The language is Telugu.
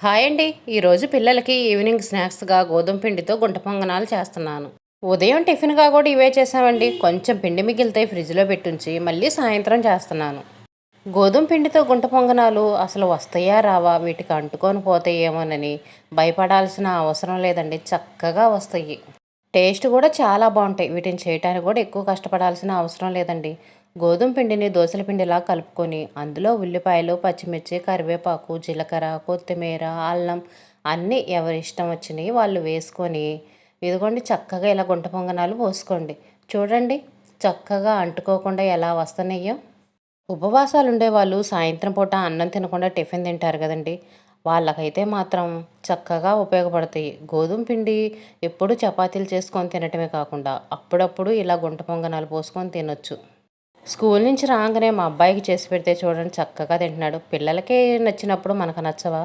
హాయ్ అండి. ఈరోజు పిల్లలకి ఈవినింగ్ స్నాక్స్గా గోధుమ పిండితో గుంట పొంగనాలు చేస్తున్నాను. ఉదయం టిఫిన్గా కూడా ఇవే చేసామండి. కొంచెం పిండి మిగిలితే ఫ్రిడ్జ్లో పెట్టుంచి మళ్ళీ సాయంత్రం చేస్తున్నాను. గోధుమ పిండితో గుంట పొంగనాలు అసలు వస్తాయా రావా, వీటికి అంటుకొని పోతాయేమోనని భయపడాల్సిన అవసరం లేదండి. చక్కగా వస్తాయి. టేస్ట్ కూడా చాలా బాగుంటాయి. వీటిని చేయడానికి కూడా ఎక్కువ కష్టపడాల్సిన అవసరం లేదండి. గోధుమ పిండిని దోసల పిండిలా కలుపుకొని అందులో ఉల్లిపాయలు, పచ్చిమిర్చి, కరివేపాకు, జీలకర్ర, కొత్తిమీర, అల్లం అన్నీ ఎవరి ఇష్టం వచ్చినవి వాళ్ళు వేసుకొని ఇదిగోండి చక్కగా ఇలా గుంట పొంగనాలు పోసుకోండి. చూడండి చక్కగా అంటుకోకుండా ఎలా వస్తున్నాయో. ఉపవాసాలు ఉండేవాళ్ళు సాయంత్రం పూట అన్నం తినకుండా టిఫిన్ తింటారు కదండి. వాళ్ళకైతే మాత్రం చక్కగా ఉపయోగపడతాయి. గోధుమ పిండి ఎప్పుడు చపాతీలు చేసుకొని తినటమే కాకుండా అప్పుడప్పుడు ఇలా గుంట పొంగనాలు పోసుకొని తినొచ్చు. స్కూల్ నుంచి రాగానే మా అబ్బాయికి చేసి పెడితే చూడండి చక్కగా తింటున్నాడు. పిల్లలకే నచ్చినప్పుడు మనకు నచ్చవా?